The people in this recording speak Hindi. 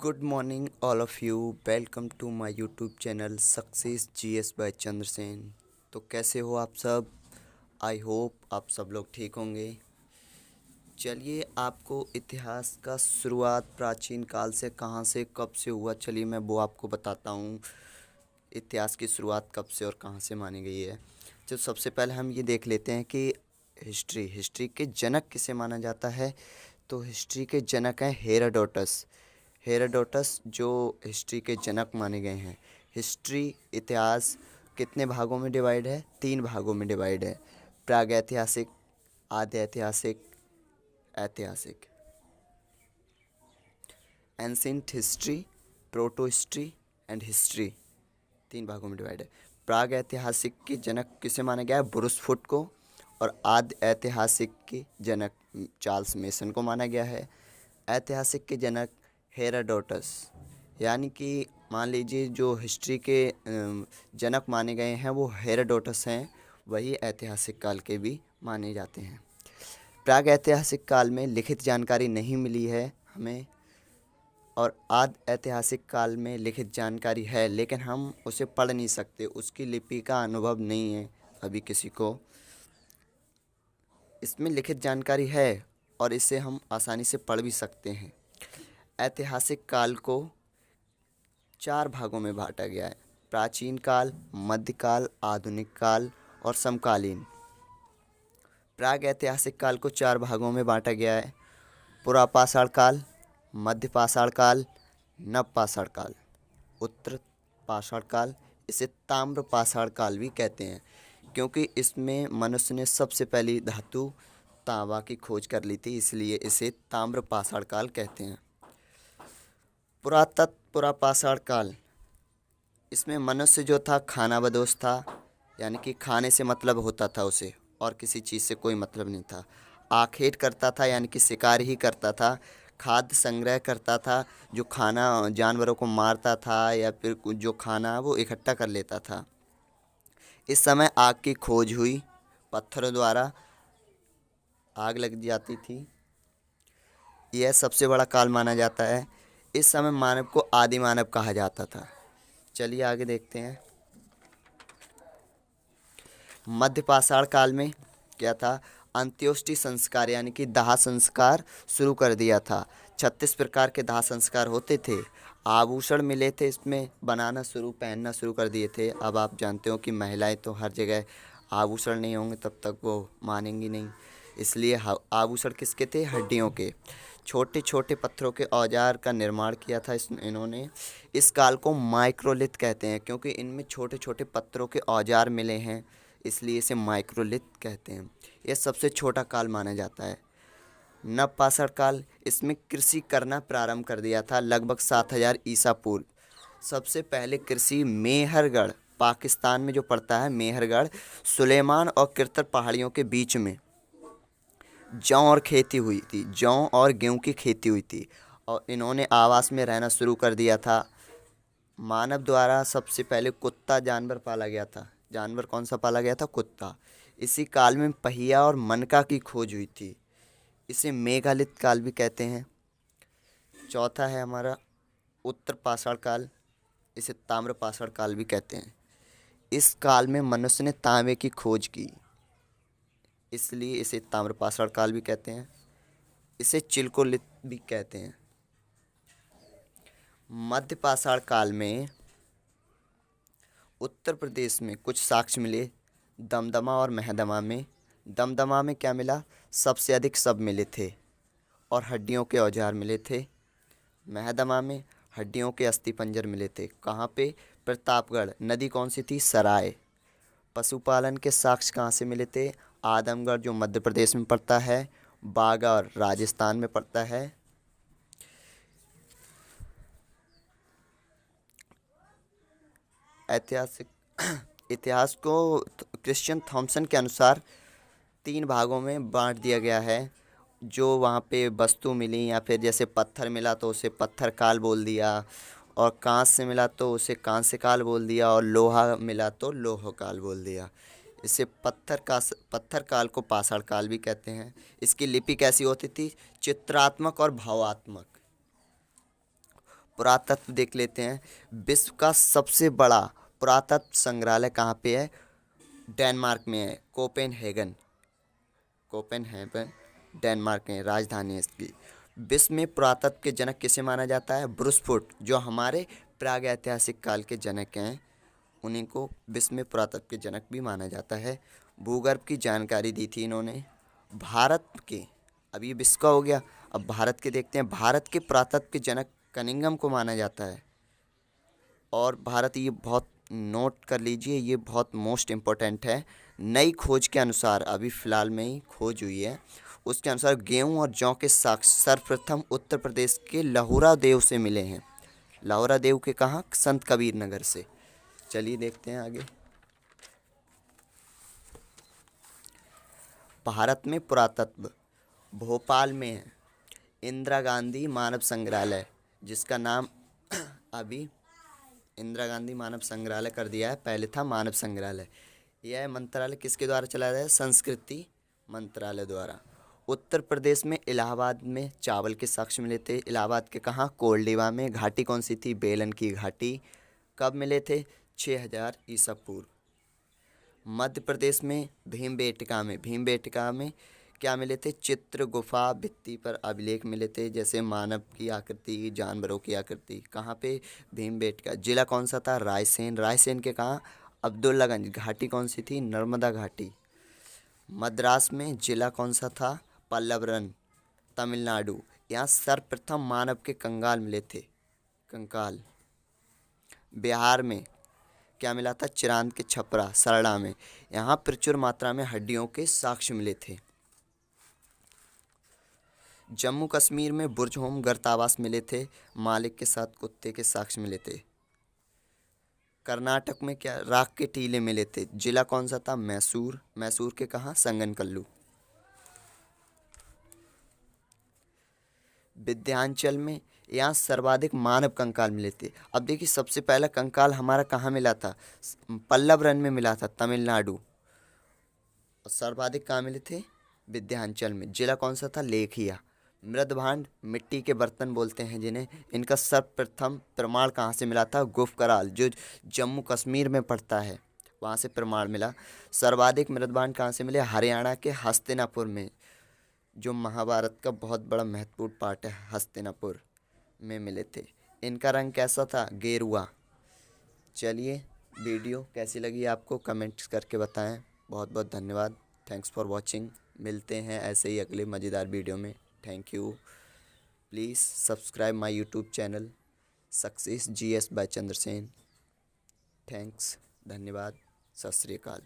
Good morning all of you. Welcome to my YouTube channel success GS by Chandrasen. तो कैसे हो आप सब? आई होप आप सब लोग ठीक होंगे। चलिए, आपको इतिहास का शुरुआत प्राचीन काल से कहाँ से कब से हुआ, चलिए मैं वो आपको बताता हूँ। इतिहास की शुरुआत कब से और कहाँ से मानी गई है। तो सबसे पहले हम ये देख लेते हैं कि हिस्ट्री के जनक किसे माना जाता है। तो हिस्ट्री के जनक हैं हेरोडोटस। हेरोडोटस जो हिस्ट्री के जनक माने गए हैं। हिस्ट्री इतिहास कितने भागों में डिवाइड है? 3 भागों में डिवाइड है। प्रागैतिहासिक, आद्य ऐतिहासिक, ऐतिहासिक। Ancient history, proto history and history 3 भागों में डिवाइड है। प्राग ऐतिहासिक के जनक किसे माना गया है? ब्रुसफुट को। और आद्य ऐतिहासिक के जनक चार्ल्स मेसन को माना गया है। ऐतिहासिक के जनक हेरोडोटस, यानी कि मान लीजिए जो हिस्ट्री के जनक माने गए हैं वो हेरोडोटस हैं, वही ऐतिहासिक काल के भी माने जाते हैं। प्राग ऐतिहासिक काल में लिखित जानकारी नहीं मिली है हमें, और आद्य ऐतिहासिक काल में लिखित जानकारी है लेकिन हम उसे पढ़ नहीं सकते, उसकी लिपि का अनुभव नहीं है अभी किसी को। इसमें लिखित जानकारी है और इसे हम आसानी से पढ़ भी सकते हैं। ऐतिहासिक काल को 4 भागों में बांटा गया है: प्राचीन काल, मध्यकाल, आधुनिक काल और समकालीन। प्राग ऐतिहासिक काल को 4 भागों में बांटा गया है: पुरापाषाण काल, मध्य पाषाण काल, नव पाषाण काल, उत्तर पाषाण काल। इसे ताम्र पाषाण काल भी कहते हैं क्योंकि इसमें मनुष्य ने सबसे पहली धातु तांबा की खोज कर ली थी, इसलिए इसे ताम्र पाषाण काल कहते हैं। पुरातत्व पुरापाषाण काल, इसमें मनुष्य जो था खानाबदोश था, यानी कि खाने से मतलब होता था उसे, और किसी चीज़ से कोई मतलब नहीं था। आखेट करता था, यानी कि शिकार ही करता था। खाद्य संग्रह करता था, जो खाना जानवरों को मारता था या फिर जो खाना वो इकट्ठा कर लेता था। इस समय आग की खोज हुई, पत्थरों द्वारा आग लग जाती थी। यह सबसे बड़ा काल माना जाता है। इस समय मानव को आदि मानव कहा जाता था। चलिए आगे देखते हैं। मध्य पाषाण काल में क्या था? अंत्योष्टि संस्कार, यानी कि दाह संस्कार शुरू कर दिया था। 36 प्रकार के दाह संस्कार होते थे। आभूषण मिले थे, इसमें बनाना पहनना शुरू कर दिए थे। अब आप जानते हो कि महिलाएं तो हर जगह आभूषण नहीं होंगे तब तक वो मानेंगी नहीं, इसलिए आभूषण किसके थे? हड्डियों के। छोटे छोटे पत्थरों के औजार का निर्माण किया था इन्होंने। इस काल को माइक्रोलिथ कहते हैं क्योंकि इनमें छोटे छोटे पत्थरों के औजार मिले हैं, इसलिए इसे माइक्रोलिथ कहते हैं। यह सबसे छोटा काल माना जाता है। नवपाषाण काल, इसमें कृषि करना प्रारंभ कर दिया था लगभग 7000 ईसा पूर्व। सबसे पहले कृषि मेहरगढ़, पाकिस्तान में जो पड़ता है मेहरगढ़, सुलेमान और किरतर पहाड़ियों के बीच में जौ और खेती हुई थी। जौ और गेहूं की खेती हुई थी और इन्होंने आवास में रहना शुरू कर दिया था। मानव द्वारा सबसे पहले कुत्ता जानवर पाला गया था। जानवर कौन सा पाला गया था? कुत्ता। इसी काल में पहिया और मनका की खोज हुई थी। इसे मेगालिथ काल भी कहते हैं। चौथा है हमारा उत्तर पाषाण काल, इसे ताम्र पाषाण काल भी कहते हैं। इस काल में मनुष्य ने तांबे की खोज की, इसलिए इसे ताम्र पाषाण काल भी कहते हैं। इसे चिल्कोलिथ भी कहते हैं। मध्य पाषाण काल में उत्तर प्रदेश में कुछ साक्ष्य मिले, दमदमा और मेहदमा में। दमदमा में क्या मिला? सबसे अधिक शव मिले थे और हड्डियों के औजार मिले थे। मेहदमा में हड्डियों के अस्थिपंजर मिले थे। कहाँ पे? प्रतापगढ़। नदी कौन सी थी? सराय। पशुपालन के साक्ष्य कहाँ से मिले थे? आदमगढ़ जो मध्य प्रदेश में पड़ता है, बागौर राजस्थान में पड़ता है। ऐतिहासिक इतिहास को क्रिश्चियन थॉमसन के अनुसार 3 भागों में बांट दिया गया है। जो वहाँ पे वस्तु मिली या फिर जैसे पत्थर मिला तो उसे पत्थर काल बोल दिया, और कांस से मिला तो उसे कांस्य काल बोल दिया, और लोहा मिला तो लोह काल बोल दिया। इसे पत्थर काल को पाषाण काल भी कहते हैं। इसकी लिपि कैसी होती थी? चित्रात्मक और भावात्मक। पुरातत्व देख लेते हैं। विश्व का सबसे बड़ा पुरातत्व संग्रहालय कहाँ पे है? डेनमार्क में है, कोपेनहेगन डेनमार्क में राजधानी है इसकी। विश्व में पुरातत्व के जनक किसे माना जाता है? ब्रूस फुट, जो हमारे प्राग ऐतिहासिक काल के जनक हैं, उन्हीं को विश्व में पुरातत्व के जनक भी माना जाता है। भूगर्भ की जानकारी दी थी इन्होंने। भारत के, अब ये विश्व का हो गया, अब भारत के देखते हैं। भारत के पुरातत्व के जनक कनिंघम को माना जाता है। और भारत, ये बहुत नोट कर लीजिए, ये बहुत मोस्ट इम्पोर्टेंट है। नई खोज के अनुसार, अभी फ़िलहाल में ही खोज हुई है, उसके अनुसार गेहूं और जौ के साक्ष्य सर्वप्रथम उत्तर प्रदेश के लहुरा देव से मिले हैं। लहुरा देव के कहाँ? संत कबीर नगर से। चलिए देखते हैं आगे। भारत में पुरातत्व भोपाल में है इंदिरा गांधी मानव संग्रहालय, जिसका नाम अभी इंदिरा गांधी मानव संग्रहालय कर दिया है, पहले था मानव संग्रहालय। यह मंत्रालय किसके द्वारा चलाया जाता है? संस्कृति मंत्रालय द्वारा। उत्तर प्रदेश में इलाहाबाद में चावल के साक्ष्य मिले थे। इलाहाबाद के कहाँ? कोलडीवा में। घाटी कौन सी थी? बेलन की घाटी। कब मिले थे? 6000 ईसा पूर्व। मध्य प्रदेश में भीमबेटका में क्या मिले थे? चित्र, गुफा, भित्ति पर अभिलेख मिले थे, जैसे मानव की आकृति, जानवरों की आकृति। कहाँ पे? भीमबेटका। जिला कौन सा था? रायसेन के कहाँ? अब्दुल्लागंज। घाटी कौन सी थी? नर्मदा घाटी। मद्रास में जिला कौन सा था? पल्लवरन, तमिलनाडु। यहाँ सर्वप्रथम मानव के कंकाल मिले थे, कंकाल। बिहार में क्या मिला था? चिरांद के छपरा, सरड़ा में। यहाँ प्रचुर मात्रा में हड्डियों के साक्ष्य मिले थे। जम्मू कश्मीर में बुर्ज होम गर्तावास मिले थे, मालिक के साथ कुत्ते के साक्ष्य मिले थे। कर्नाटक में क्या? राख के टीले मिले थे। जिला कौन सा था? मैसूर के कहाँ? संगनकल्लू। विंध्याचल में यहाँ सर्वाधिक मानव कंकाल मिले थे। अब देखिए, सबसे पहला कंकाल हमारा कहाँ मिला था? पल्लव रन में मिला था, तमिलनाडु। और सर्वाधिक कहाँ मिले थे? विंध्याचल में। जिला कौन सा था? लेखिया। मृदभांड, मिट्टी के बर्तन बोलते हैं जिन्हें, इनका सर्वप्रथम प्रमाण कहाँ से मिला था? गुफकराल, जो जम्मू कश्मीर में पड़ता है, वहाँ से प्रमाण मिला। सर्वाधिक मृदभांड कहाँ से मिले? हरियाणा के हस्तिनापुर में, जो महाभारत का बहुत बड़ा महत्वपूर्ण पार्ट है, हस्तिनापुर में मिले थे। इनका रंग कैसा था? गेरुआ। चलिए, वीडियो कैसी लगी आपको कमेंट्स करके बताएं। बहुत बहुत धन्यवाद। Thanks for watching. मिलते हैं ऐसे ही अगले मज़ेदार वीडियो में। Thank you. Please subscribe my YouTube channel success GS by Chandrasen. Thanks, धन्यवाद, सत श्री अकाल।